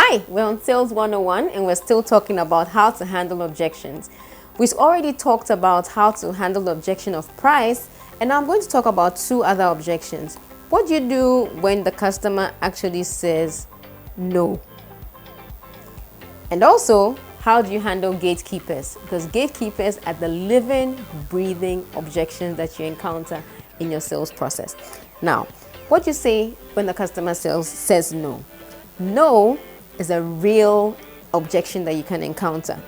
Hi, we're on Sales 101 and we're still talking about how to handle objections. We've already talked about how to handle the objection of price, and now I'm going to talk about two other objections. What do you do when the customer actually says no? And also, how do you handle gatekeepers? Because gatekeepers are the living, breathing objections that you encounter in your sales process. Now, what you say when the customer says no? No is a real objection that you can encounter.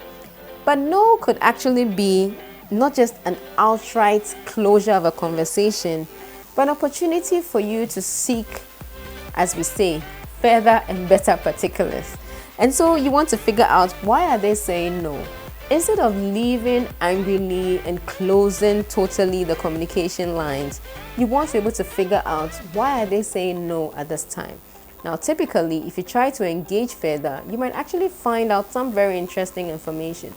But no could actually be not just an outright closure of a conversation, but an opportunity for you to seek, as we say, further and better particulars. And so you want to figure out, why are they saying no? Instead of leaving angrily and closing totally the communication lines, you want to be able to figure out, why are they saying no at this time? Now, typically, if you try to engage further, you might actually find out some very interesting information.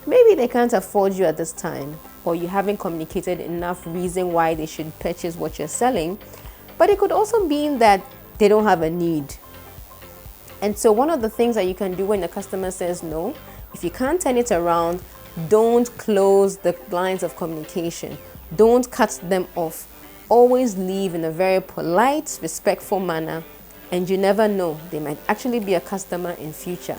Maybe they can't afford you at this time, or you haven't communicated enough reason why they should purchase what you're selling, but it could also mean that they don't have a need. And so one of the things that you can do when the customer says no, if you can't turn it around, don't close the lines of communication. Don't cut them off. Always leave in a very polite, respectful manner. And you never know, they might actually be a customer in future.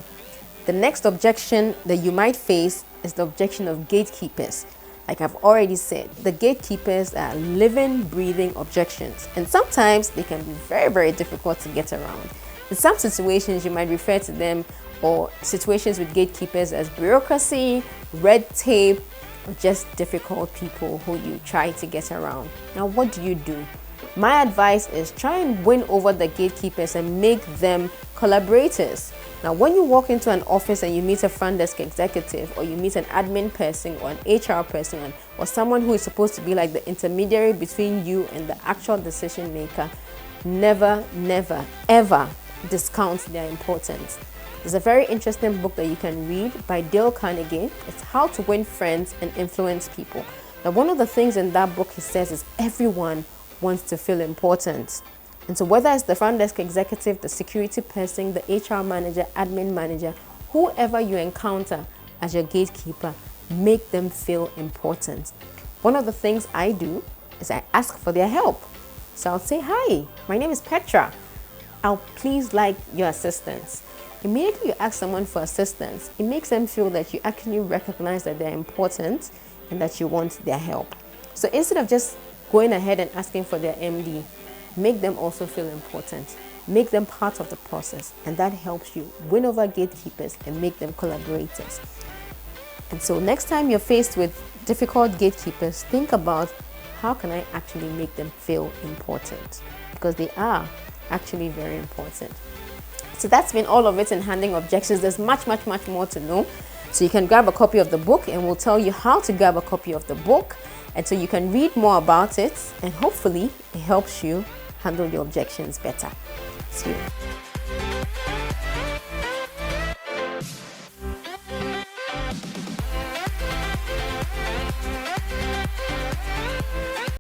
The next objection that you might face is the objection of gatekeepers. Like I've already said, the gatekeepers are living, breathing objections. And sometimes they can be very, very difficult to get around. In some situations, you might refer to them, or situations with gatekeepers, as bureaucracy, red tape, or just difficult people who you try to get around. Now, what do? My advice is, try and win over the gatekeepers and make them collaborators. Now, when you walk into an office and you meet a front desk executive, or you meet an admin person or an HR person, or someone who is supposed to be like the intermediary between you and the actual decision maker, never, ever discount their importance. There's a very interesting book that you can read by Dale Carnegie. It's How to Win Friends and Influence People. Now, one of the things in that book he says is everyone wants to feel important. And so whether it's the front desk executive, the security person, the HR manager, admin manager, whoever you encounter as your gatekeeper, make them feel important. One of the things I do is I ask for their help. So I'll say, hi, my name is Petra. I'll please like your assistance. Immediately you ask someone for assistance, it makes them feel that you actually recognize that they're important and that you want their help. So instead of just going ahead and asking for their MD, make them also feel important. Make them part of the process, and that helps you win over gatekeepers and make them collaborators. And so next time you're faced with difficult gatekeepers, think about, how can I actually make them feel important? Because they are actually very important. So that's been all of it in handling objections. There's much more to know. So you can grab a copy of the book, and we'll tell you how to grab a copy of the book. And so you can read more about it, and hopefully it helps you handle your objections better. See you.